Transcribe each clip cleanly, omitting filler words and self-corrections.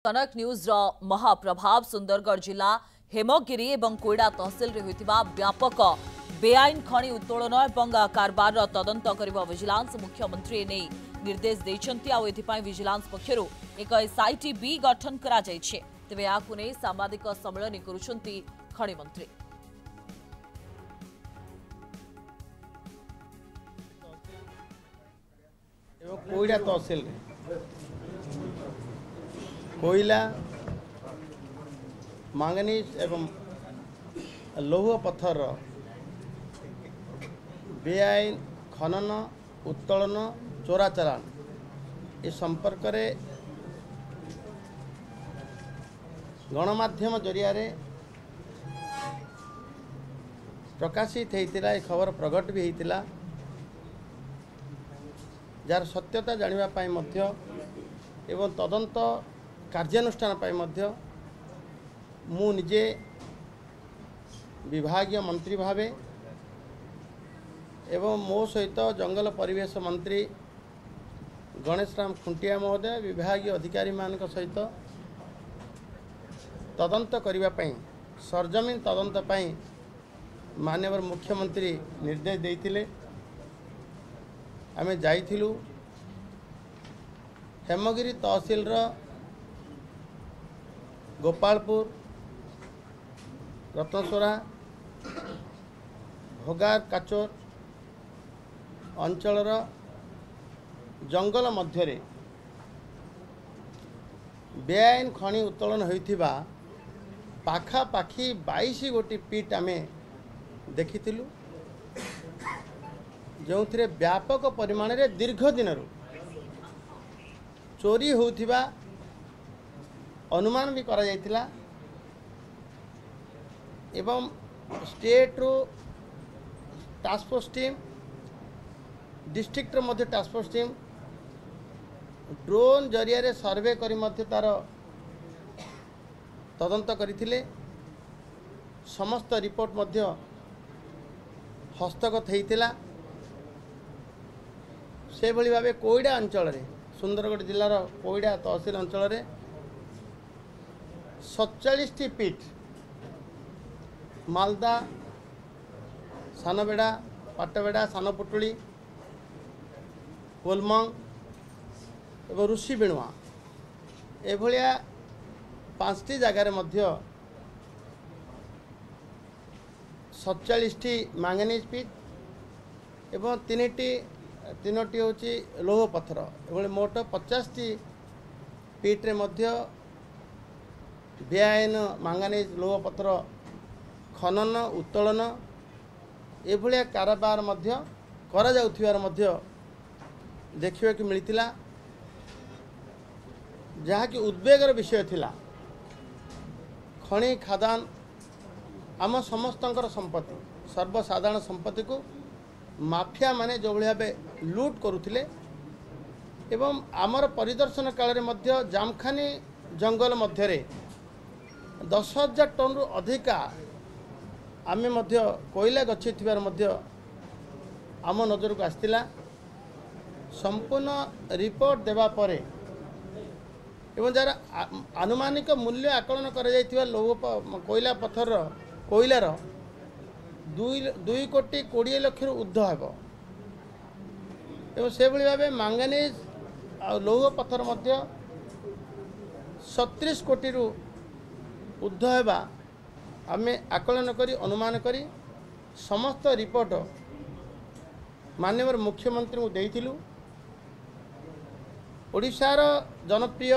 कनक news महाप्रभाव Sundargarh जिला हेमगिरी और कोईडा तहसिल रे होइतिबा व्यापक बेआईन खनि उत्तोलन और कारबार तदंत करिबा विजिलेंस मुख्यमंत्री ने निर्देश देइछन्ति आ एथिपाई विजिलेंस पक्षरु एक एसआईटी बी गठन करा जायछे। तेबे याकु नै सामाजिक सम्मेलन करुछन्ति खनि मंत्री। कोईडा तहसिल कोयला मांगनीज एवं लौह पत्थर बेआईन खनन उत्तोलन चोरा चालान ए संपर्क में गणमाध्यम जरिया प्रकाशित होता है। खबर प्रकट भी होता जार सत्यता जानापी एवं तदंत कार्यानुष्ठान मु निजे विभागीय मंत्री भावे एवं मो सहित जंगल परिवेश मंत्री गणेश राम खुंटिया महोदय विभागीय अधिकारी मान सहित तदंत करने सरजमीन तदंत माननीय मुख्यमंत्री निर्देश देते आमे जाइथिलु हेमगिरी तहसिल गोपालपुर रत्नसोरा भोगार काचोर अंचल जंगल मध्य बेआईन खनि उत्तोलन होइथिबा पाखापाखि 22 गोटी पीट आमे देखिथिलु जो थे व्यापक परिमाण रे दीर्घ दिन चोरी होथिबा अनुमान भी करा जायतिला एवं स्टेट रो टास्क फोर्स टीम डिस्ट्रिक्ट रो मध्य टास्क फोर्स टीम ड्रोन जरिया रे सर्वे करी मध्य तार तदंत करथिले समस्त रिपोर्ट मध्य हस्तगत हेतिला। से भली भावे कोईडा अंचल रे सुंदरगढ़ जिलार कोईडा तहसिल अंचल रे 47 पीठ मालदा सानबेड़ा पाटबेड़ा सानपुटुली कोलमंग एवं ऋषि बेणुआ एभलिया 5टी जगार मध्य 47 मांगनीज पीठ एवं 3टी होची लौह पत्थर एभली मोट 50टी पीठ रे मध्य बेआईन मांगानीज लौह पत्थर खनन उत्तोलन एभलिया कारोबार मध्य करा जाउथिबार मध्य देखिबा कि मिलितिला जहा कि उद्वेगर विषय थिला। खनि खादान आम समस्तंकर संपत्ति सर्वसाधारण संपत्ति को माफिया माने जो भावे लूट करुथिले एवं आमर परिदर्शन काल रे मध्य जामखानी जंगल मध्य रे 10,000 टन रु अधिका आमे मध्य कोयला गछि थिबार मध्य आम नजर को आस्तिला। संपूर्ण रिपोर्ट देवा परे एवं जार आनुमानिक मूल्य आकलन करा जायथिबा लौह कोयला पत्थर कोयलार 2 कोटी 20 लाख ऊर्ध्व हेब एवं से भली भावे मांगानीज आ लौह पत्थर मध्य 37 कोटी रु ऊर्ध्व हेबा आमे आकलन करी अनुमान करी समस्त रिपोर्ट माननीय मुख्यमंत्री को देइथिलु। ओडिशार जनप्रिय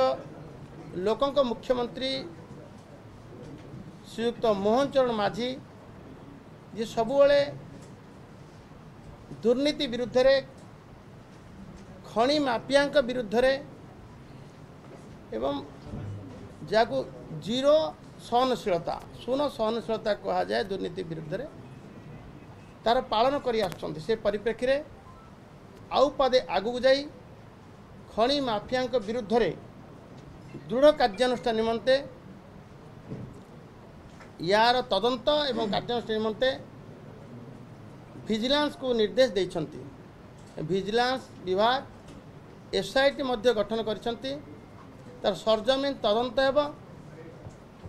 लोकंक मुख्यमंत्री श्रीयुक्त मोहन चरण माझी जे सबुबले दुर्नीति विरुद्ध रे खनि माफियांक विरुद्ध रे एवं जाको जीरो सहनशीलता शून्य सहनशीलता कहा जाए दुर्नीति विरुद्ध रे तार पालन करी आछंती। से परिप्रेक्षी रे आउ पदे आगु जाई खनि माफियांक विरुद्ध रे दृढ़ कार्यानुष्ठान निमंते यार तदंत एवं कार्यानुष्ठान निमंते विजिलेंस को निर्देश देइछंती। विजिलेंस विभाग एसआईटी मध्य गठन करिसंती तार सरजमीन तदंत हेब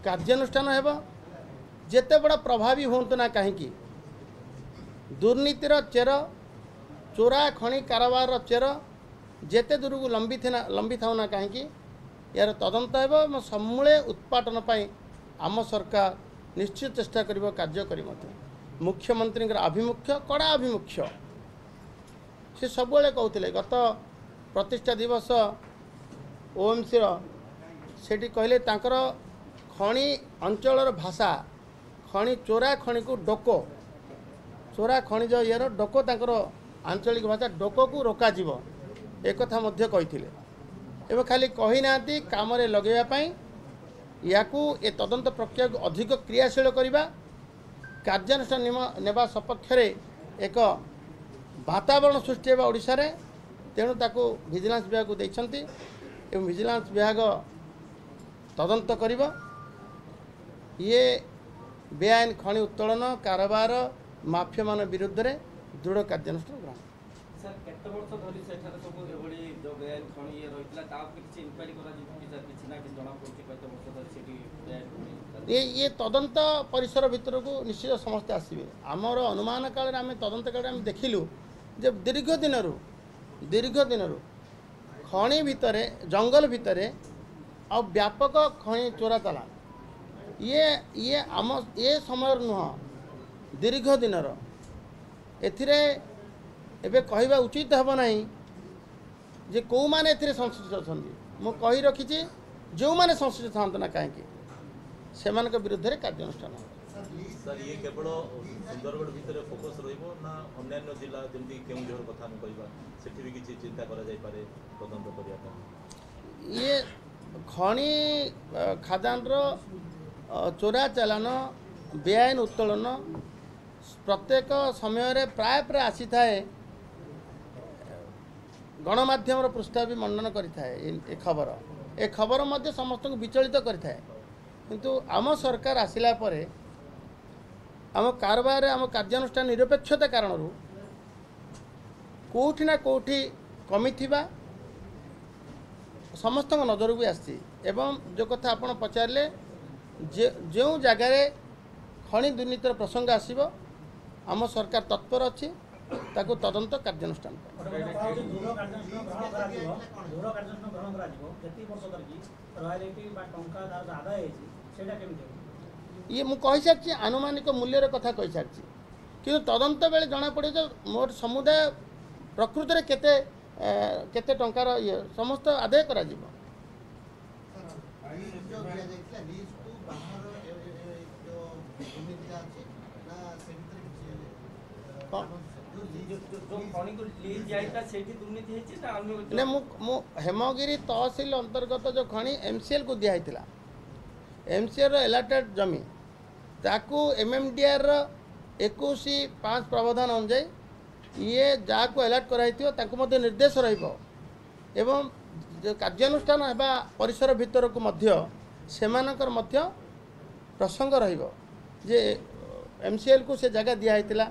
कार्यानुष्ठान हेब जेते बड़ा प्रभावी होंतु ना कहीं दुर्नीतिर चेर चोरा खଣି कारोबार चेर जेते दूर को लंबी था ना कहीं यार तदंत हेब समूले उत्पाटन पाई आम सरकार निश्चित चेष्टा करिबो कार्य करी मुख्यमंत्री आभिमुख्य कड़ा आभिमुख्य से सब कहते गत प्रतिष्ठा दिवस ओएमसी सेठी कहले तांकर खଣି अंचल भाषा खଣି चोरा खଣି को डोको चोरा खनिज यार डोको तांकर आंचलिक भाषा डोको को रोका जीव एक कथा मध्य कहिथिले एवं खाली कही नांती काम रे लगेया पई याकू ए तदंत प्रक्रिया को अधिक क्रियाशील करबा कार्यानुष्ठान नेबा सपक्ष रे एक वातावरण सृष्टि होगा ओडिशा रे तेणु ताकू विजिलेंस विभाग को देइछंती एवं विजिलेंस विभाग तदंत करिबा ये बेआईन खଣି उत्तोलन कारोबार माफिया मान विरुद्ध रे दृढ़ कार्यानुष्ठान ग्रहण सर केते वर्ष धरि सेठारे सब एभଳି जो बेआईन खଣି ये रहितला ता किछि इनक्वायरी करा जितु कि सर किछि ना कि जणा पड़छि केते वर्ष धरि सेठी बेआईन खଣି ये तदंत परिसर भितर को निश्चित समस्ते आसबे आमर अनुमान काल आम तदंत काल आम देखिलु जे दीर्घ दिन खଣି भितर जंगल भितर आ व्यापक खଣି चोरा चला ये आम ये समय नुह दीर्घ दिनर एथिरे एबे कहवा उचित हेब नहीं जे कौ माने एथिरे संश्लिष्ट अछंती मु कहि रखिछि जो माने संश्लिष्ट थांत ना काहे सेमानक विरुद्ध रे कार्यानुष्ठान सर ये केवल सुंदरगढ़ भितर फोकस रहिबो ना अन्य जिला जेमति केउंझर कथा हम कहबा सेठी भी किछि चिंता करा जाय पारे तदंत करिया पर ये खଣି खादान रो चोरा चालान बेआईन उत्तोलन प्रत्येक समय रे प्राय आसी थाए गणमाध्यम पृष्ठा भी मंडन करें ए खबर मध्य समस्त विचलित करें किंतु आम सरकार आसिला परे आम कारोबार आम कार्यानुष्ठान निरपेक्षता कारण कोठी ना कोठी कमी थिबा समस्त नजर भी आसी एवं जो कथा आपण पचारे जो जगार खଣି दुर्नीतिर प्रसंग आसीबो आम सरकार तत्पर अच्छी ताकू तदंत कार्यानुष्ठान ये मु कहि सारछि आनुमानिक मूल्यर कथा कहि सारछि कि तदंत बेले जना पड़े जो मोर समुदाय प्रकृति रे केते केते टंकार ये समस्त आदाय करा जिवो ने मु हेमगिरी तहसील अंतर्गत जो खଣି एमसीएल को दिया हैतिला एमसीएल एलाटेड जमी ताकू एमएमडीआर 21/5 प्रावधान अनुଯାୟୀ ये जहाँ को एलाट कर निर्देश एवं जो कार्यानुष्ठान हेबा परिसर भितर को सेमानकर प्रसंग रहिबो जे एमसीएल को से जगह दिया हैतिला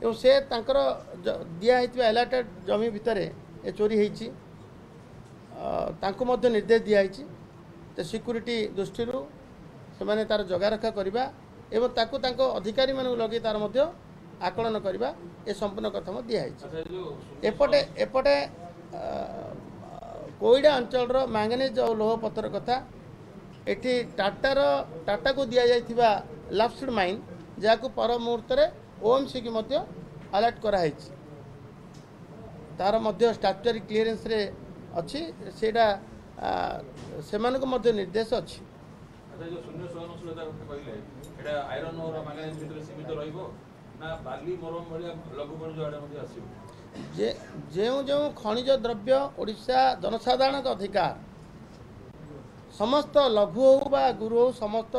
एवं से तांकर दिया एलाटेड जमी भितर ए चोरी होईची तांको मध्य निर्देश दिया हैची तो सिक्यूरीटी दृष्टि से माने तार जगा रखा करबा एवं ताको तांको अधिकारी मानू लगे तार मध्य आकलन करबा ए संपूर्ण कथा म दिया हैची एपटे एपटे कोईडा अंचल मैंगनीज और लोह पत्थर कथा एठी टाटा को दिया जाइथिबा लाप्सड माइन जाको पर मुहूर्त रे ओएमसी की मध्य अलर्ट करा हैची तार मध्य स्टैट्यूटरी क्लियरेंस रे अच्छी सेटा सेमानक मध्य निर्देश अच्छी जो शून्य सहनशीलता कहले एटा आयरन और मैंगनीज भितर सीमित रहिबो ना बाली मरम भलिया लघु खनिज आडे मध्ये आसीबो जे जेउ जेउ खनिज द्रव्य ओडिशा जनसाधारण का अधिकार समस्त लघु हो बा गुरु हो समस्त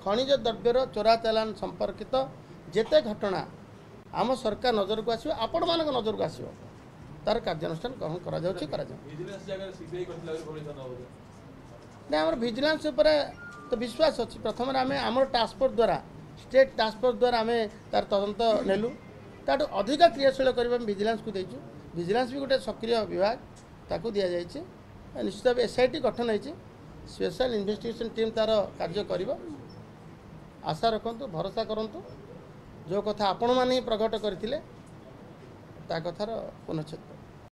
खनिज द्रव्यर चोरा चालान संपर्कित जेते घटना आम सरकार नजर को आसो आपण मान नजर को आसो तार कार्यानुष्ठान ग्रहण करा जाउछि करा जाउ विजिलेंस जगह सीबीआई करतला भली था न ने हमर विजिलेंस ऊपर तो विश्वास अच्छी प्रथम आम आम टास्क फोर्स द्वारा स्टेट टास्क फोर्स द्वारा आम तार तदंत नेलु ताठू अधिक क्रियाशील करबा विजिलेंस को देइछु विजिलेंस भी गोटे सक्रिय विभाग ताकू दिया जाइछि निश्चित भाव SIT गठन होती स्पेशल इन्वेस्टिगेशन टीम तार कार्य कर आशा रखु भरोसा करूँ जो कथा आपण मैंने प्रकट करते कथार पुनश्चेद